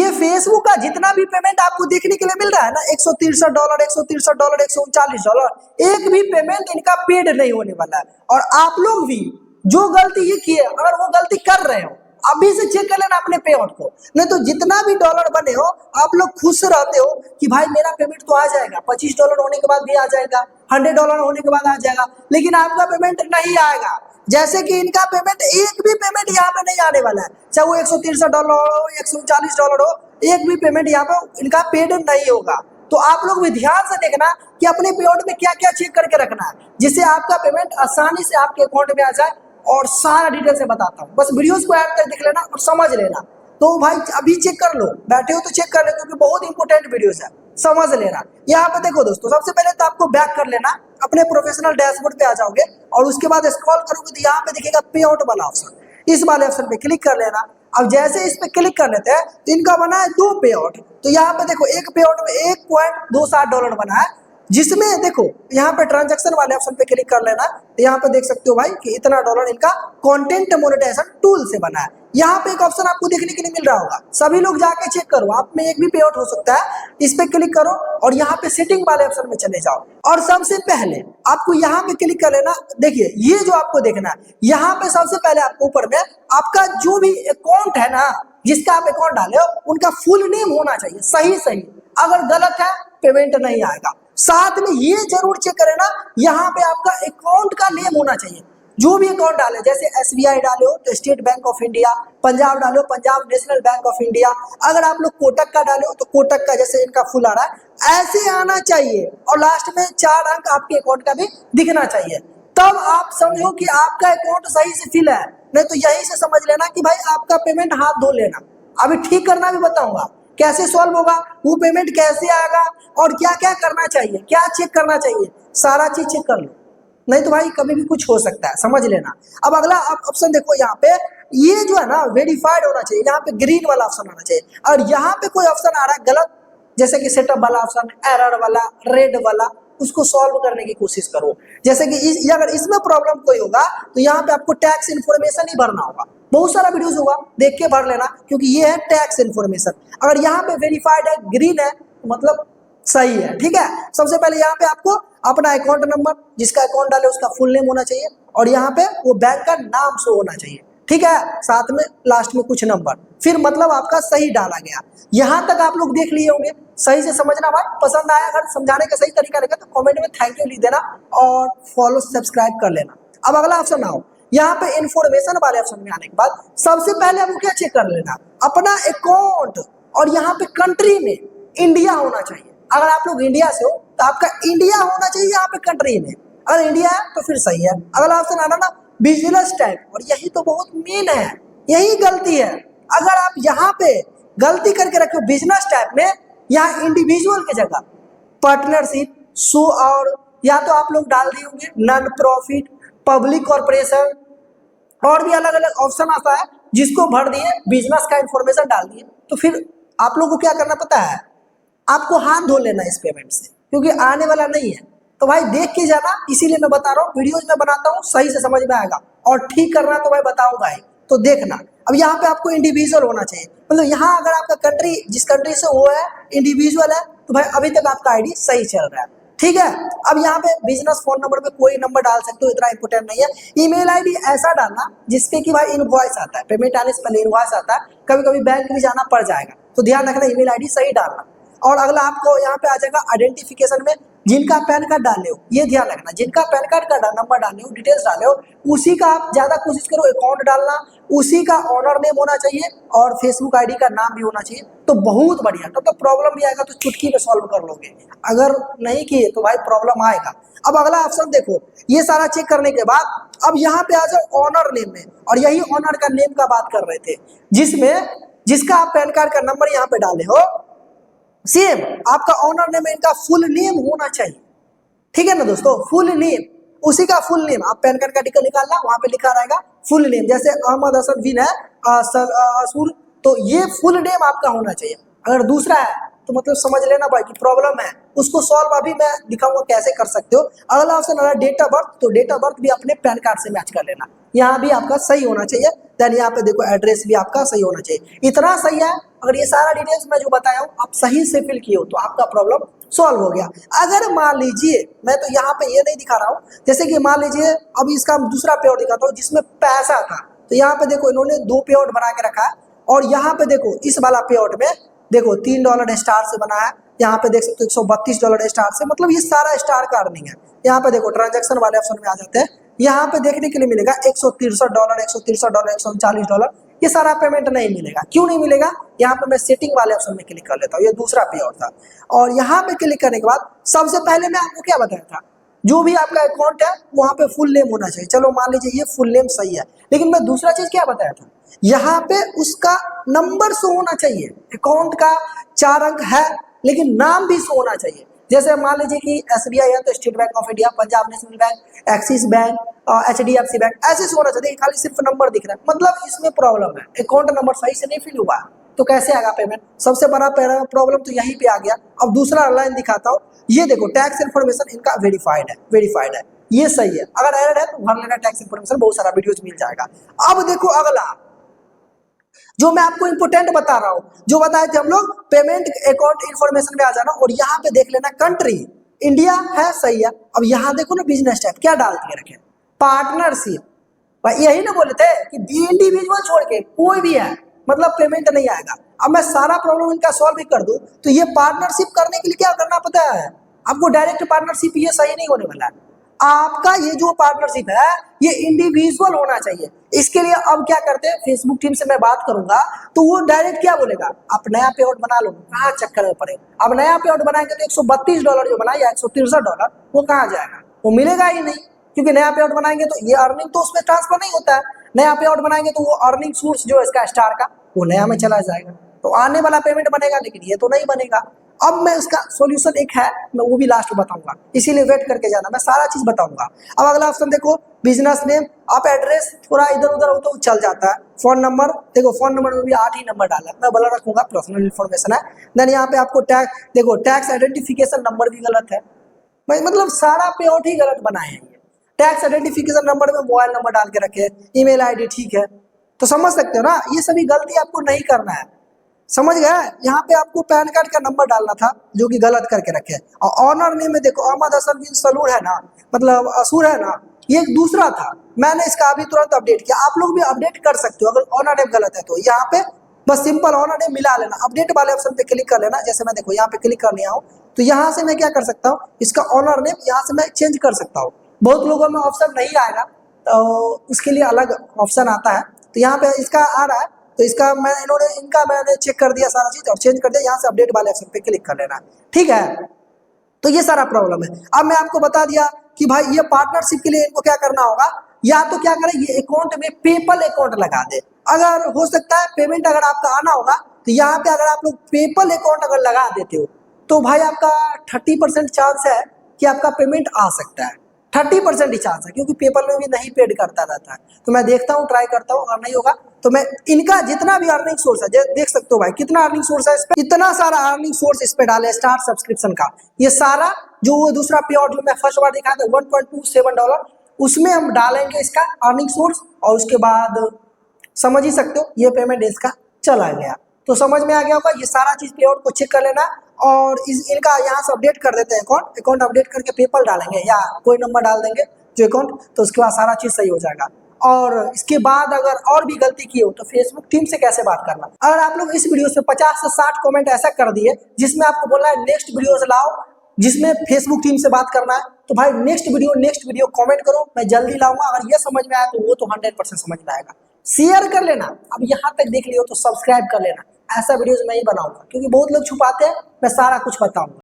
ये फेसबुक का जितना भी पेमेंट आपको देखने के लिए मिल रहा है ना, $163, $163, $139, एक भी पेमेंट इनका पेड नहीं होने वाला है। और आप लोग भी जो गलती ये किए, अगर वो गलती कर रहे हो, अभी से चेक कर लेना अपने पे आउट को। नहीं तो जितना भी डॉलर बने हो, आप लोग खुश रहते हो कि भाई मेरा पेमेंट तो आ जाएगा, $25 होने के बाद भी आ जाएगा, $100 होने के बाद आ जाएगा, लेकिन आपका पेमेंट नहीं आएगा। जैसे कि इनका पेमेंट, एक भी पेमेंट यहाँ पे नहीं आने वाला है, चाहे वो $163 हो, $139 हो, एक भी पेमेंट यहाँ पे इनका पेड नहीं होगा। तो आप लोग भी ध्यान से देखना कि अपने पे आउट में क्या क्या चेक करके रखना है, जिससे आपका पेमेंट आसानी से आपके अकाउंट में आ जाए। और सारा डिटेल से बताता हूँ, बस वीडियोस को ऐड कर देख लेना और समझ लेना। तो भाई अभी चेक कर लो, बैठे हो तो चेक कर ले, क्योंकि बहुत इंपॉर्टेंट वीडियोस है, समझ लेना। यहाँ पे देखो दोस्तों, सबसे पहले तो आपको बैक कर लेना, अपने प्रोफेशनल डैशबोर्ड पे आ जाओगे और उसके बाद स्क्रॉल करोगे तो यहाँ पे दिखेगा पे आउट वाला ऑप्शन, इस वाले ऑप्शन पे क्लिक कर लेना। अब जैसे इस पे क्लिक कर लेते हैं तो इनका बना है 2 पे आउट। तो यहाँ पे देखो एक पे आउट में $1.27 बना है, जिसमें देखो यहाँ पे ट्रांजैक्शन वाले ऑप्शन पे क्लिक कर लेना। तो यहाँ पे देख सकते हो भाई कि इतना डॉलर इनका कंटेंट मोनेटाइजेशन टूल से बना है। यहाँ पे एक ऑप्शन आपको देखने के लिए मिल रहा होगा, सभी लोग जाके चेक करो, आप में एक भी पे आउट हो सकता है। इस पे क्लिक करो और यहाँ पे सेटिंग वाले ऑप्शन में चले जाओ और सबसे पहले आपको यहाँ पे क्लिक कर लेना। देखिए ये जो आपको देखना है, यहाँ पे सबसे पहले आपको ऊपर में आपका जो भी अकाउंट है ना, जिसका आप अकाउंट डाले हो, उनका फुल नेम होना चाहिए, सही। अगर गलत है पेमेंट नहीं आएगा। साथ में ये जरूर चेक करें ना, यहाँ पे आपका अकाउंट का नेम होना चाहिए। जो भी अकाउंट डाले, जैसे SBI डाले हो तो state bank of India, Punjab डाले हो Punjab national bank of India, अगर आप लोग कोटक का डाले हो तो कोटक का, जैसे इनका फुल आ रहा है, ऐसे आना चाहिए। और लास्ट में 4 अंक आपके अकाउंट का भी दिखना चाहिए, तब आप समझो कि आपका अकाउंट सही से फिल है। नहीं तो यही से समझ लेना कि भाई आपका पेमेंट हाथ धो लेना। अभी ठीक करना भी बताऊंगा, कैसे सॉल्व होगा, वो पेमेंट कैसे आएगा और क्या क्या करना चाहिए, क्या चेक करना चाहिए, सारा चीज चेक कर लो, नहीं तो भाई कभी भी कुछ हो सकता है, समझ लेना। अब अगला आप ऑप्शन देखो, यहाँ पे ये जो है ना वेरीफाइड होना चाहिए, यहाँ पे ग्रीन वाला ऑप्शन आना चाहिए। और यहाँ पे कोई ऑप्शन आ रहा है गलत, जैसे कि सेटअप वाला ऑप्शन, एरर वाला, रेड वाला, उसको सॉल्व करने की कोशिश करो। जैसे कि अगर इसमें प्रॉब्लम कोई होगा तो यहाँ पे आपको टैक्स इन्फॉर्मेशन ही भरना होगा। बहुत सारा वीडियोस होगा, देख के भर लेना, क्योंकि ये है टैक्स इन्फॉर्मेशन। अगर यहाँ पे वेरीफाइड है, ग्रीन है, तो मतलब सही है, ठीक है। सबसे पहले यहाँ पे आपको अपना अकाउंट नंबर, जिसका अकाउंट डाले उसका फुल नेम होना चाहिए, और यहाँ पे वो बैंक का नाम शो होना चाहिए, ठीक है। साथ में लास्ट में कुछ नंबर, फिर मतलब आपका सही डाला गया। यहाँ तक आप लोग देख लिए होंगे, सही से समझना भाई। पसंद आया, अगर समझाने का सही तरीका रहेगा तो कमेंट में थैंक यू लिख देना और फॉलो सब्सक्राइब कर लेना। अब अगला ऑप्शन आओ, यहाँ पे इन्फॉर्मेशन वाले ऑप्शन में आने के बाद सबसे पहले आपको क्या चेक कर लेना, अपना अकाउंट, और यहाँ पे कंट्री में इंडिया होना चाहिए। अगर आप लोग इंडिया से हो तो आपका इंडिया होना चाहिए यहाँ पे कंट्री में, अगर इंडिया है तो फिर सही है। अगला ऑप्शन आना ना बिजनेस टाइप, और यही तो बहुत मेन है, यही गलती है। अगर आप यहाँ पे गलती करके रखे हो बिजनेस टाइप में, यहाँ इंडिविजुअल की जगह पार्टनरशिप शो, और या तो आप लोग डाल दिए होंगे नॉन प्रॉफिट, पब्लिक कॉर्पोरेशन, और भी अलग अलग ऑप्शन आता है, जिसको भर दिए बिजनेस का इंफॉर्मेशन डाल दिए। तो फिर आप लोग को क्या करना पता है, आपको हाथ धो लेना इस पेमेंट से, क्योंकि आने वाला नहीं है। तो भाई देख के जाना, इसीलिए मैं बता रहा हूँ, वीडियोज में बनाता हूँ, सही से समझ में आएगा। और ठीक करना तो भाई बताऊंगा ही, तो देखना। अब यहाँ पे आपको इंडिविजुअल होना चाहिए, मतलब यहाँ अगर आपका कंट्री जिस कंट्री से वो है इंडिविजुअल है, तो भाई अभी तक आपका आईडी सही चल रहा है, ठीक है। अब यहाँ पे बिजनेस फोन नंबर पे कोई नंबर डाल सकते हो, इतना इंपोर्टेंट नहीं है। ईमेल आईडी ऐसा डालना जिसपे कि भाई इनवॉइस आता है, पेमेंट आने से पहले इनवॉइस आता है, कभी कभी बैंक भी जाना पड़ जाएगा, तो ध्यान रखना ईमेल आईडी सही डालना। और अगला आपको यहाँ पे आ जाएगा आइडेंटिफिकेशन में, जिनका पैन कार्ड डाले हो, ये ध्यान रखना, जिनका पैन कार्ड का नंबर डाले हो, डिटेल्स डाले हो, उसी का आप ज्यादा कोशिश करो अकाउंट डालना, उसी का ऑनर नेम होना चाहिए और फेसबुक आईडी का नाम भी होना चाहिए, तो बहुत बढ़िया। तो प्रॉब्लम भी आएगा तो चुटकी में सॉल्व कर लोगे, अगर नहीं किए तो भाई प्रॉब्लम आएगा। अब अगला ऑप्शन देखो, ये सारा चेक करने के बाद अब यहाँ पे आ जाओ ऑनर नेम में, और यही ऑनर का नेम का बात कर रहे थे, जिसमें जिसका आप पैन कार्ड का नंबर यहाँ पे डाले हो, सेम आपका ऑनर नेम इनका फुल नेम होना चाहिए, ठीक है ना दोस्तों। फुल नेम, उसी का फुल नेम, आप पैन कार्ड का टिकट निकालना, वहां पे लिखा रहेगा फुल नेम, जैसे अहमद हसन विन है असुर, तो ये फुल नेम आपका होना चाहिए। अगर दूसरा है तो मतलब समझ लेना भाई कि प्रॉब्लम है, उसको सॉल्व अभी मैं दिखाऊंगा कैसे कर सकते हो। अगला ऑप्शन है डेट ऑफ बर्थ, तो डेट ऑफ बर्थ भी अपने पैन कार्ड से मैच कर लेना, यहाँ भी आपका सही होना चाहिए। देन यहाँ पे देखो एड्रेस भी आपका सही होना चाहिए। इतना सही है अगर ये सारा डिटेल्स मैं जो बताया हूँ आप सही से फिल किए हो तो आपका प्रॉब्लम सॉल्व हो गया। अगर मान लीजिए मैं तो यहाँ पे ये नहीं दिखा रहा हूँ, जैसे कि मान लीजिए अभी इसका दूसरा पे आउट दिखाता हूँ जिसमें पैसा था, तो यहाँ पे देखो इन्होंने 2 पे आउट बना के रखा है, और यहाँ पे देखो इस वाला पे आउट में देखो $3 स्टार से बना है, यहाँ पे देख सकते हो $132 स्टार से, मतलब ये सारा स्टार का अर्निंग है। यहाँ पे देखो ट्रांजैक्शन वाले ऑप्शन में आ जाते हैं, यहाँ पे देखने के लिए मिलेगा $163, $163, $139, ये सारा पेमेंट नहीं मिलेगा। क्यों नहीं मिलेगा? यहाँ पे मैं सेटिंग वाले ऑप्शन में क्लिक कर लेता हूँ, ये दूसरा पे आउट था, और यहाँ पे क्लिक करने के बाद सबसे पहले मैं आपको क्या बताया था, जो भी आपका अकाउंट है वहां पे फुल नेम होना चाहिए। चलो मान लीजिए ये फुल नेम सही है, लेकिन मैं दूसरा चीज क्या बताया था, यहाँ पे उसका नंबर शो होना चाहिए। अकाउंट का 4 अंक है लेकिन नाम भी शो होना चाहिए। जैसे मान लीजिए कि SBI है तो state bank of India, Punjab national bank, axis bank, HDFC bank, ऐसे शो होना चाहिए। खाली सिर्फ नंबर दिख रहा है, मतलब इसमें प्रॉब्लम है, अकाउंट नंबर सही से नहीं फिल हुआ, तो कैसे आएगा पेमेंट? सबसे बड़ा प्रॉब्लम तो यहीं पे आ गया। अब दूसरा लाइन दिखाता हूँ, ये देखो टैक्स इन्फॉर्मेशन इनका वेरीफाइड है, ये सही है। अगर एरर है तो भर लेना टैक्स इन्फॉर्मेशन, बहुत सारा वीडियोज मिल जाएगा। अब देखो अगला जो मैं आपको इंपोर्टेंट बता रहा हूं, जो बताए थे हम लोग पेमेंट अकाउंट इन्फॉर्मेशन में आ जाना, और यहाँ पे देख लेना कंट्री इंडिया है, सही है। अब यहाँ देखो ना बिजनेस टाइप क्या डाल के रखे, पार्टनरशिप, भाई यही ना बोले थे कि इंडिविजुअल छोड़ के कोई भी है मतलब पेमेंट नहीं आएगा। अब मैं सारा प्रॉब्लम इनका सॉल्व भी कर दूं तो ये पार्टनरशिप करने के लिए क्या करना पता है आपको, डायरेक्ट पार्टनरशिप ये सही नहीं होने वाला है। आपका ये जो पार्टनरशिप है ये इंडिविजुअल होना चाहिए। इसके लिए अब क्या करते हैं, फेसबुक टीम से मैं बात करूंगा तो वो डायरेक्ट क्या बोलेगा, आप नया पे आउट बना लो, कहाँ चक्कर में पड़े। अब नया पे आउट बनाएंगे तो $132 जो बनाया $163 वो कहाँ जाएगा, वो मिलेगा ही नहीं, क्योंकि नया पे आउट बनाएंगे तो ये अर्निंग तो उसमें ट्रांसफर नहीं होता है। नया पे आउट बनाएंगे तो वो अर्निंग सोर्स जो है इसका स्टार का वो नया में चला जाएगा, तो आने वाला पेमेंट बनेगा, लेकिन ये तो नहीं बनेगा। अब मैं इसका सॉल्यूशन एक है, मैं वो भी लास्ट में बताऊंगा, इसीलिए वेट करके जाना, मैं सारा चीज बताऊंगा। अब अगला ऑप्शन देखो बिजनेस नेम, आप एड्रेस थोड़ा इधर उधर हो तो चल जाता है। फोन नंबर देखो, फोन नंबर में भी 8 ही नंबर डाला, मैं बोला रखूंगा, पर्सनल इन्फॉर्मेशन है। देन यहाँ पे आपको टैक्स देखो, टैक्स आइडेंटिफिकेशन नंबर भी गलत है, मतलब सारा पे आउट ही गलत बनाए हैं। टैक्स आइडेंटिफिकेशन नंबर में मोबाइल नंबर डाल के रखे, ईमेल आईडी ठीक है, तो समझ सकते हो ना, ये सभी गलती आपको नहीं करना है, समझ गए। यहाँ पे आपको पैन कार्ड का नंबर डालना था जो कि गलत करके रखे। और ऑनर नेम में देखो अहमद हसन बिन सलूर है ना, मतलब असुर है ना, ये एक दूसरा था, मैंने इसका अभी तुरंत अपडेट किया। आप लोग भी अपडेट कर सकते हो अगर ऑनर नेम गलत है तो, यहाँ पे बस सिंपल ऑनर नेम मिला लेना, अपडेट वाले ऑप्शन पे क्लिक कर लेना। जैसे मैं देखो यहाँ पे क्लिक कर लिया हूँ, तो यहाँ से मैं क्या कर सकता हूँ, इसका ऑनर नेम यहाँ से मैं चेंज कर सकता हूँ। बहुत लोगों में ऑप्शन नहीं आएगा तो उसके लिए अलग ऑप्शन आता है, तो यहाँ पे इसका आ रहा है, तो इसका मैंने चेक कर दिया सारा चीज और चेंज कर दिया। यहाँ से अपडेट वाले ऑप्शन पे क्लिक कर लेना, ठीक है। तो ये सारा प्रॉब्लम है। अब मैं आपको बता दिया कि भाई ये पार्टनरशिप के लिए इनको क्या करना होगा, या तो क्या करें, ये अकाउंट में पेपल अकाउंट लगा दे। अगर हो सकता है पेमेंट अगर आपका आना होगा तो यहाँ पे अगर आप लोग पेपल अकाउंट अगर लगा देते हो तो भाई आपका 30% चांस है कि आपका पेमेंट आ सकता है, 30% ही चांस है, क्योंकि पेपल में भी नहीं पेड करता रहता है। तो मैं देखता हूँ, ट्राई करता हूँ, अगर नहीं होगा तो मैं इनका जितना भी अर्निंग सोर्स है, देख सकते हो भाई कितना अर्निंग सोर्स है इस पे, इतना सारा अर्निंग सोर्स इस पे डाले स्टार सब्सक्रिप्शन का। ये सारा जो वो दूसरा पे आउट जो मैं फर्स्ट बार दिखाया था $1.27, उसमें हम डालेंगे इसका अर्निंग सोर्स, और उसके बाद समझ ही सकते हो ये पेमेंट इसका चला गया। तो समझ में आ गया होगा, ये सारा चीज पे आउट को चेक कर लेना, और इनका यहाँ से अपडेट कर देते हैं अकाउंट अपडेट करके पेपल डालेंगे या कोई नंबर डाल देंगे जो अकाउंट, तो उसके बाद सारा चीज सही हो जाएगा। और इसके बाद अगर और भी गलती की हो तो फेसबुक टीम से कैसे बात करना। अगर आप लोग इस वीडियो से 50 से 60 कमेंट ऐसा कर दिए जिसमें आपको बोलना है नेक्स्ट वीडियो लाओ जिसमें फेसबुक टीम से बात करना है, तो भाई नेक्स्ट वीडियो कमेंट करो, मैं जल्दी लाऊंगा। अगर ये समझ में आया तो वो तो 100% समझ में आएगा। शेयर कर लेना, अब यहाँ तक देख लियो तो सब्सक्राइब कर लेना, ऐसा वीडियोस मैं ही बनाऊंगा, क्योंकि बहुत लोग छुपाते हैं, मैं सारा कुछ बताऊंगा।